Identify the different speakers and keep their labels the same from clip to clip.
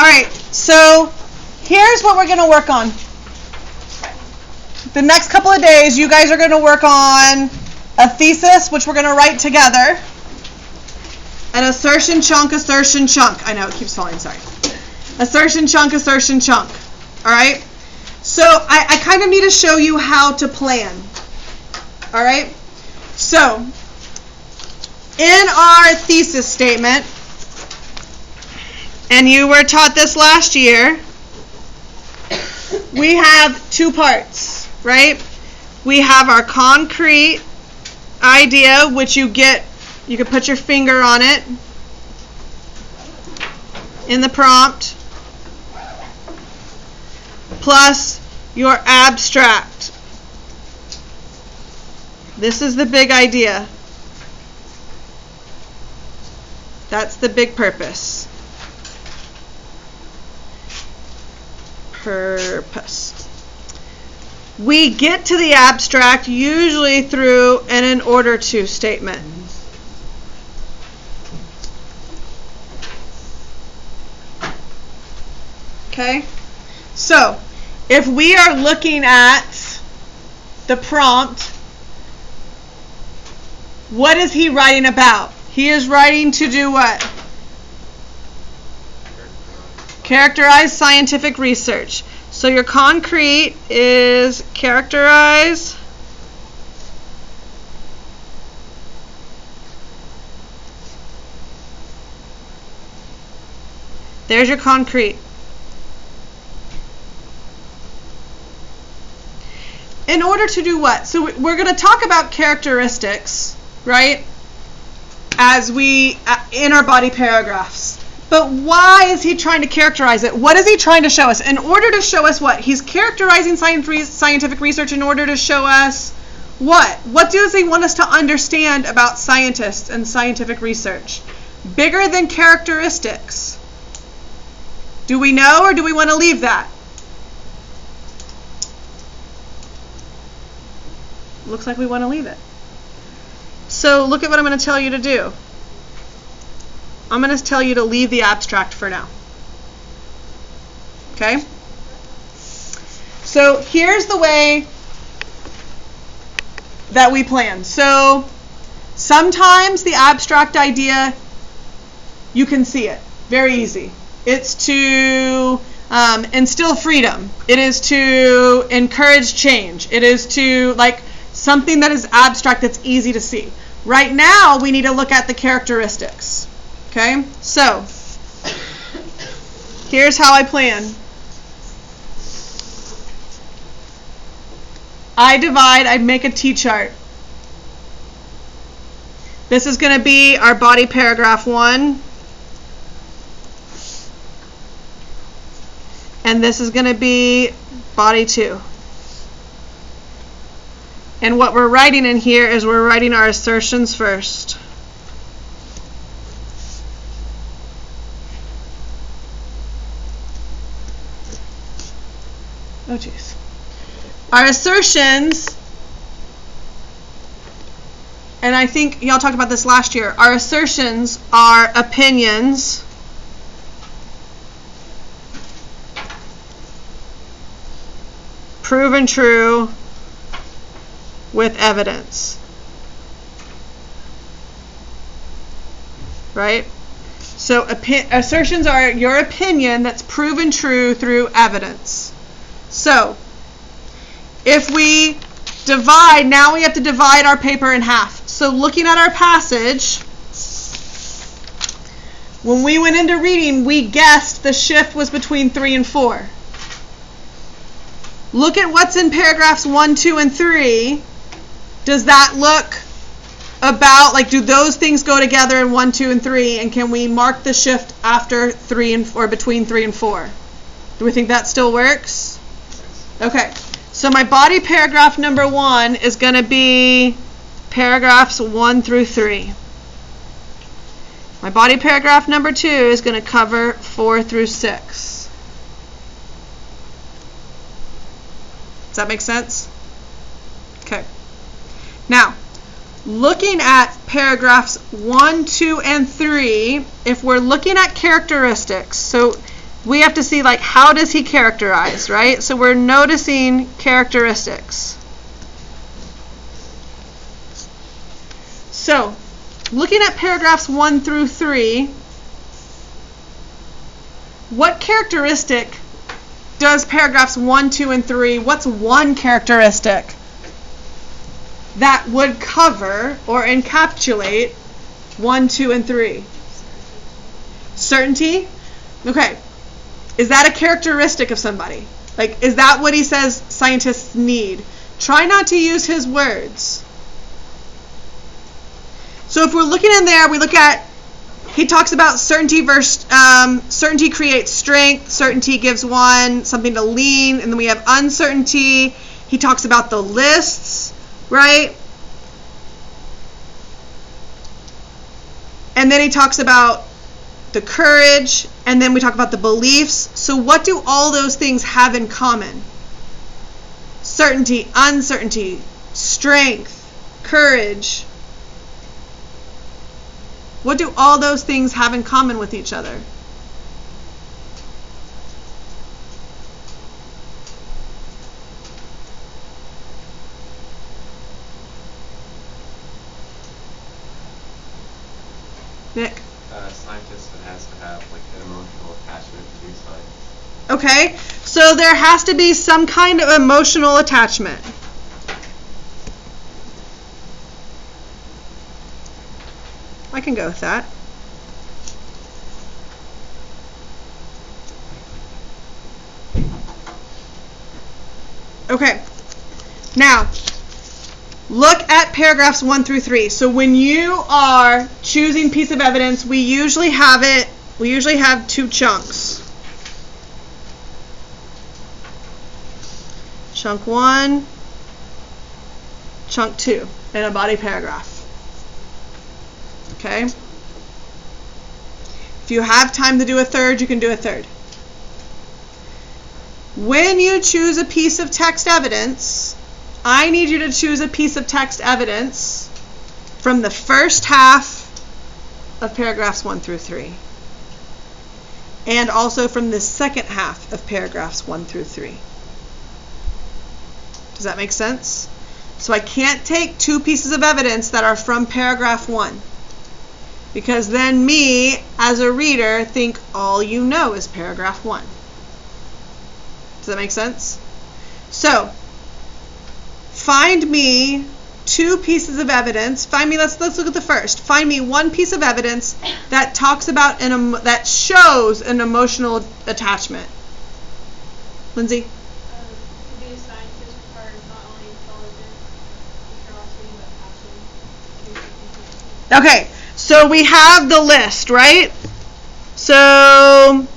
Speaker 1: right, so here's what we're going to work on. The next couple of days, you guys are going to work on a thesis, which we're going to write together. An assertion chunk, assertion chunk. I know, it keeps falling, sorry. Assertion chunk, assertion chunk. All right? So I kind of need to show you how to plan. All right? So in our thesis statement, and you were taught this last year, we have two parts, right? We have our concrete idea, which you can put your finger on it in the prompt, plus your abstract. This is the big idea. That's the big purpose. We get to the abstract usually through an in order to statement. Okay? So, if we are looking at the prompt, what is he writing about? He is writing to do what? Characterize scientific research. So your concrete is characterize there's your concrete. In order to do what? So we're going to talk about characteristics, right? As we in our body paragraphs. But why is he trying to characterize it? What is he trying to show us? In order to show us what? He's characterizing scientific research in order to show us what? What does he want us to understand about scientists and scientific research? Bigger than characteristics. Do we know, or do we want to leave that? Looks like we want to leave it. So look at what I'm going to tell you to do. I'm going to tell you to leave the abstract for now. Okay? So here's the way that we plan. So sometimes the abstract idea, you can see it. Very easy. It's to instill freedom. It is to encourage change. It is to, like, something that is abstract that's easy to see. Right now, we need to look at the characteristics. Okay, so here's how I plan. I make a T-chart. This is going to be our body paragraph 1. And this is going to be body 2. And what we're writing in here is we're writing our assertions first. Oh, jeez. Our assertions, and I think y'all talked about this last year, our assertions are opinions proven true with evidence. Right? So assertions are your opinion that's proven true through evidence. So, if we divide, now we have to divide our paper in half. So looking at our passage, when we went into reading, we guessed the shift was between 3 and 4. Look at what's in paragraphs 1, 2, and 3. Does that look about, like, do those things go together in 1, 2, and 3? And can we mark the shift after 3 and or between 3 and 4? Do we think that still works? Okay, so my body paragraph number 1 is going to be paragraphs 1 through 3. My body paragraph number 2 is going to cover 4 through 6. Does that make sense? Okay. Now, looking at paragraphs 1, 2, and 3, if we're looking at characteristics, so we have to see, like, how does he characterize, right? So we're noticing characteristics. So, looking at paragraphs 1 through 3, what characteristic does paragraphs 1, 2, and 3, what's one characteristic that would cover or encapsulate 1, 2, and 3? Certainty? Okay. Is that a characteristic of somebody? Like, is that what he says scientists need? Try not to use his words. So if we're looking in there, we look at, he talks about certainty versus, certainty creates strength, certainty gives one something to lean, and then we have uncertainty. He talks about the lists, right? And then he talks about the courage, and then we talk about the beliefs. So what do all those things have in common? Certainty, uncertainty, strength, courage. What do all those things have in common with each other? Nick?
Speaker 2: Scientist that has to have like an emotional attachment to science.
Speaker 1: Okay, so there has to be some kind of emotional attachment. I can go with that. Okay, now look at paragraphs 1 through 3. So when you are choosing piece of evidence, we usually have two chunks. Chunk 1, chunk 2 in a body paragraph. Okay? If you have time to do a third, you can do a third. When you choose a piece of text evidence, I need you to choose a piece of text evidence from the first half of paragraphs 1 through 3. And also from the second half of paragraphs 1 through 3. Does that make sense? So I can't take two pieces of evidence that are from paragraph 1. Because then me, as a reader, think all you know is paragraph 1. Does that make sense? So, find me two pieces of evidence. Let's look at the first. Find me one piece of evidence that talks about that shows an emotional attachment. Lindsay?
Speaker 3: To be a scientist requires not only intelligence, but passion.
Speaker 1: Okay, so we have the list, right? So,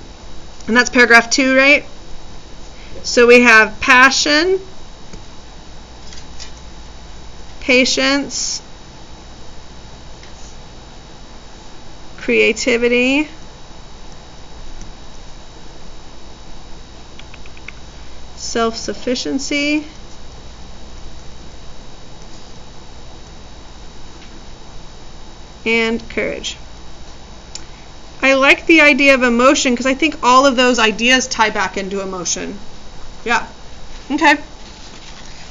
Speaker 1: and that's paragraph 2, right? So we have passion, patience, creativity, self-sufficiency, and courage. I like the idea of emotion because I think all of those ideas tie back into emotion. Yeah. Okay.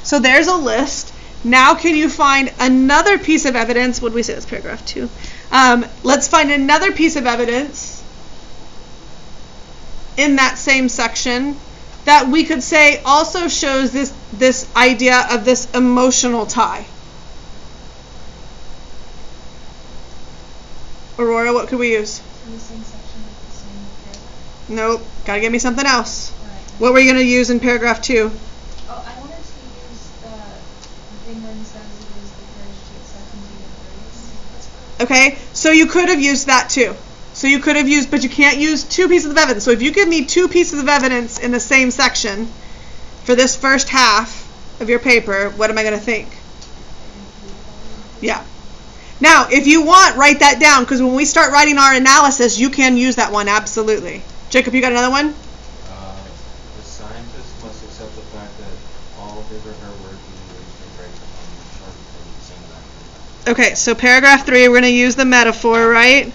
Speaker 1: So there's a list. Now can you find another piece of evidence? What did we say? That's paragraph 2. Let's find another piece of evidence in that same section that we could say also shows this idea of this emotional tie. Aurora, what could we use?
Speaker 4: In the same section of the same paragraph?
Speaker 1: Nope. Gotta give me something else.
Speaker 4: Right.
Speaker 1: What were you going to use in paragraph 2?
Speaker 4: Oh, I wanted to use the thing where he says it is the courage to accept and be embraced.
Speaker 1: Okay, so you could have used that too. So you could have used, but you can't use two pieces of evidence. So if you give me two pieces of evidence in the same section for this first half of your paper, what am I going to think? Yeah. Now, if you want, write that down, because when we start writing our analysis, you can use that one, absolutely. Jacob, you got another one?
Speaker 2: The scientist must accept the fact that all his or her work is used to break upon the sharp and singular.
Speaker 1: Okay, so paragraph 3, we're going to use the metaphor, right?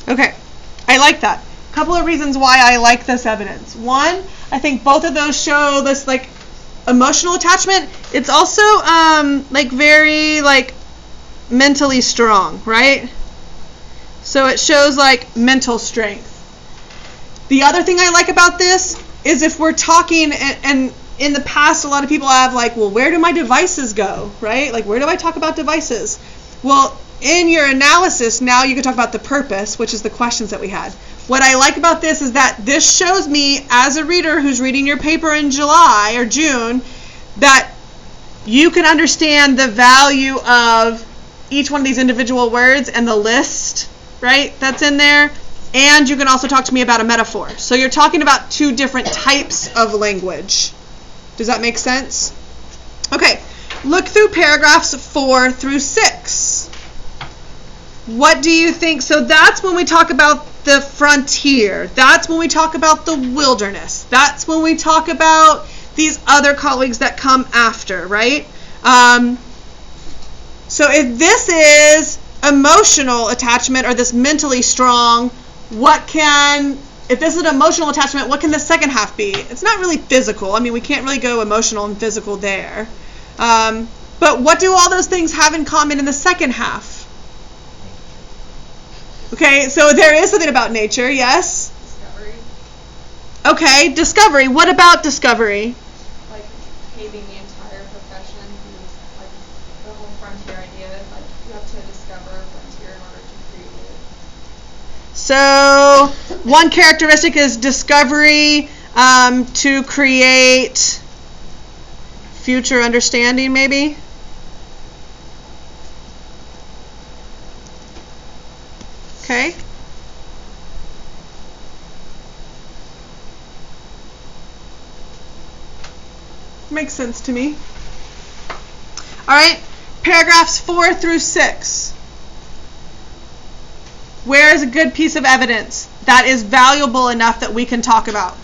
Speaker 1: Okay, I like that. A couple of reasons why I like this evidence. One, I think both of those show this like emotional attachment. It's also like very like mentally strong, right? So it shows like mental strength. The other thing I like about this is if we're talking, and in the past a lot of people have like, well, where do my devices go, right? Like, where do I talk about devices? Well, in your analysis, now you can talk about the purpose, which is the questions that we had. What I like about this is that this shows me, as a reader who's reading your paper in July or June, that you can understand the value of each one of these individual words and the list, right, that's in there. And you can also talk to me about a metaphor. So you're talking about two different types of language. Does that make sense? Okay, look through paragraphs 4 through 6. What do you think? So that's when we talk about the frontier. That's when we talk about the wilderness. That's when we talk about these other colleagues that come after, right? So if this is emotional attachment or this mentally strong, if this is an emotional attachment, what can the second half be? It's not really physical. I mean, we can't really go emotional and physical there. But what do all those things have in common in the second half? Okay, so there is something about nature, yes?
Speaker 4: Discovery.
Speaker 1: Okay, discovery. What about discovery?
Speaker 4: Like paving the entire profession, like the whole frontier idea, like you have to discover a frontier in order to create it.
Speaker 1: So one characteristic is discovery to create future understanding, maybe? Okay. Makes sense to me. All right, paragraphs 4 through 6. Where is a good piece of evidence that is valuable enough that we can talk about?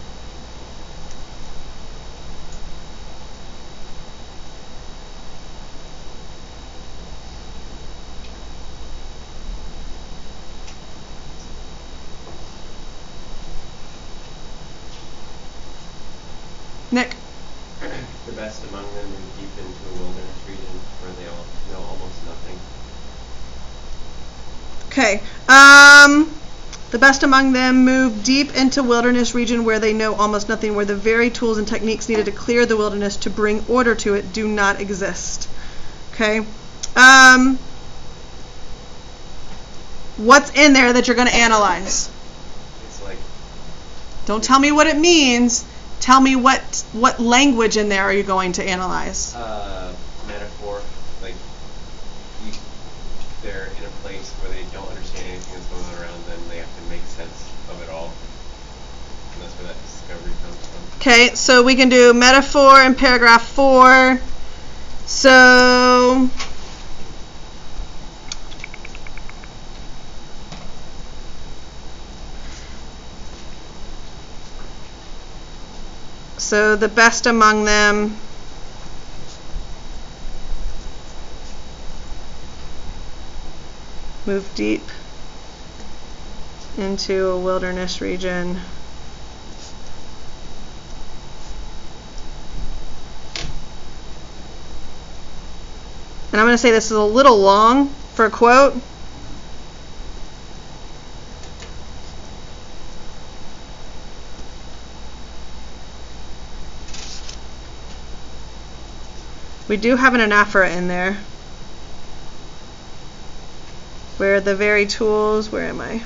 Speaker 1: Nick?
Speaker 2: The best among them move deep into a wilderness region where they all know almost nothing.
Speaker 1: Okay. The best among them move deep into wilderness region where they know almost nothing, where the very tools and techniques needed to clear the wilderness to bring order to it do not exist. Okay. What's in there that you're going to analyze?
Speaker 2: It's like,
Speaker 1: Don't tell me what it means. Tell me what language in there are you going to analyze?
Speaker 2: metaphor, like they're in a place where they don't understand anything that's going on around them. They have to make sense of it all. And that's where that discovery comes from.
Speaker 1: Okay, so we can do metaphor in paragraph 4. So the best among them move deep into a wilderness region. And I'm going to say this is a little long for a quote. We do have an anaphora in there. Where the very tools, where am I?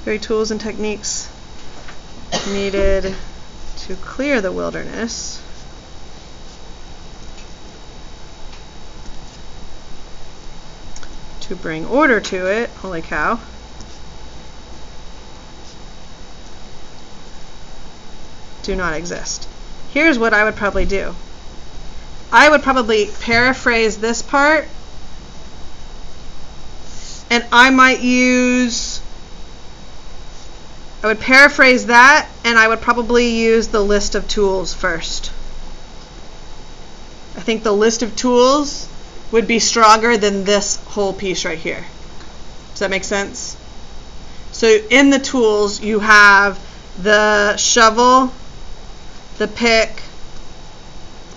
Speaker 1: Very tools and techniques needed to clear the wilderness. To bring order to it, holy cow. Do not exist. Here's what I would probably do. I would probably paraphrase this part, and I might use I would paraphrase that, and I would probably use the list of tools first. I think the list of tools would be stronger than this whole piece right here. Does that make sense? So in the tools, you have the shovel, the pick,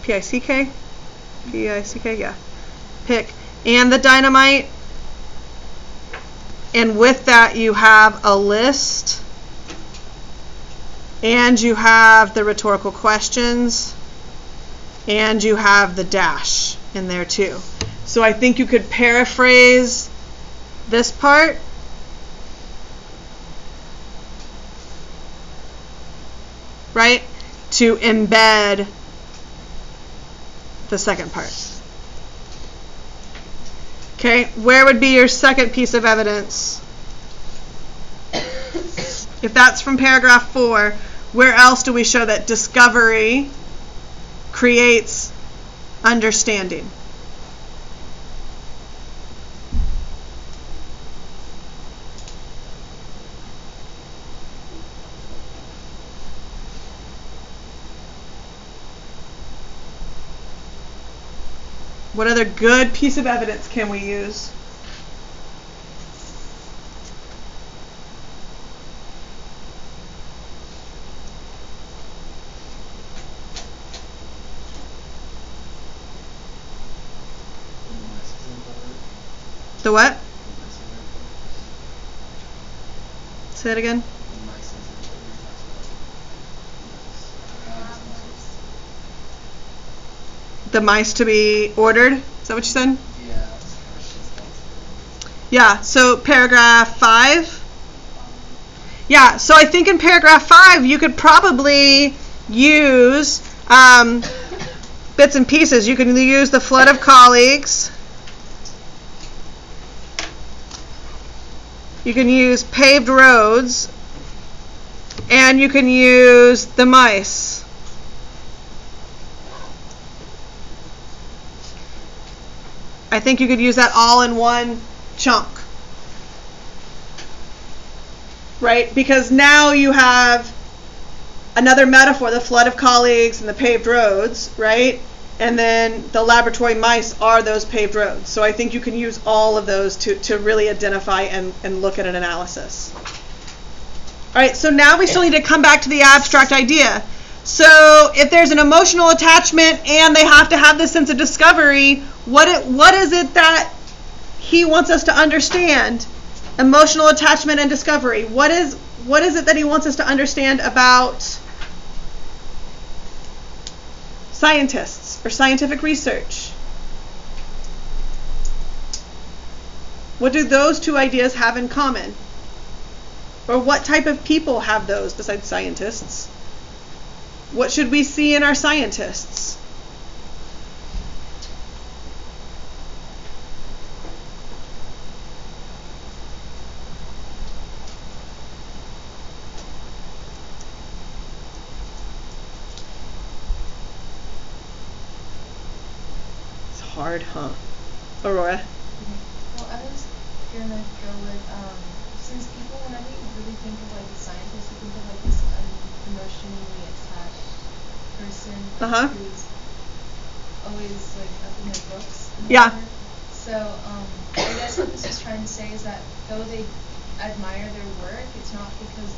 Speaker 1: P-I-C-K? P-I-C-K, yeah. Pick, and the dynamite. And with that, you have a list, and you have the rhetorical questions, and you have the dash in there too. So I think you could paraphrase this part. Right? To embed the second part. Okay, where would be your second piece of evidence? If that's from paragraph 4, where else do we show that discovery creates understanding? What other good piece of evidence can we use? The what? Say it again. The mice to be ordered? Is that what you said? Yeah, so paragraph 5. Yeah, so I think in paragraph 5 you could probably use bits and pieces. You can use the flood of colleagues. You can use paved roads. And you can use the mice. I think you could use that all in one chunk. Right? Because now you have another metaphor, the flood of colleagues and the paved roads, right? And then the laboratory mice are those paved roads. So I think you can use all of those to really identify and look at an analysis. All right, so now we still need to come back to the abstract idea. So if there's an emotional attachment and they have to have this sense of discovery, what is it that he wants us to understand? Emotional attachment and discovery. What is it that he wants us to understand about scientists or scientific research? What do those two ideas have in common? Or what type of people have those besides scientists? What should we see in our scientists? It's hard, huh? Aurora?
Speaker 5: Well, I was gonna go with, since people, whenever you really think of like a scientist, you think of like this emotionally attached person who's always like up in their books.
Speaker 1: Yeah.
Speaker 5: So I guess what this is trying to say is that though they admire their work, it's not because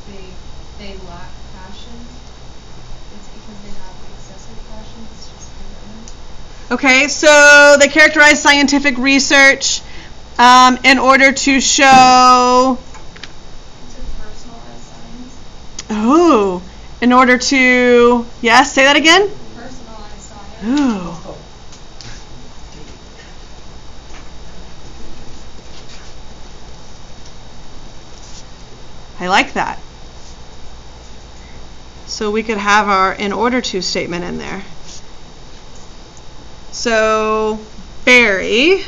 Speaker 5: they lack passion. It's because they have excessive passion. It's just for them.
Speaker 1: Okay, so they characterize scientific research in order to show.
Speaker 5: To personalize science.
Speaker 1: Oh, in order to. Yes, say that again.
Speaker 3: Personalized science.
Speaker 1: Ooh. I like that. So we could have our in order to statement in there. So Barry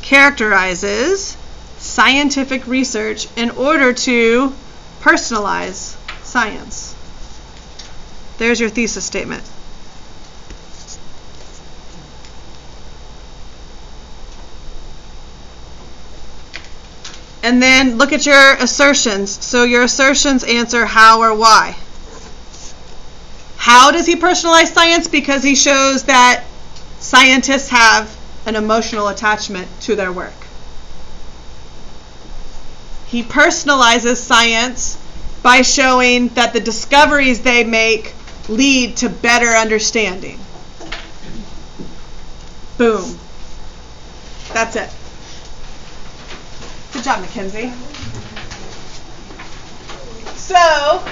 Speaker 1: characterizes scientific research in order to personalize science. There's your thesis statement. And then look at your assertions. So your assertions answer how or why. How does he personalize science? Because he shows that scientists have an emotional attachment to their work. He personalizes science by showing that the discoveries they make lead to better understanding. Boom. That's it. Good job, Mackenzie. So,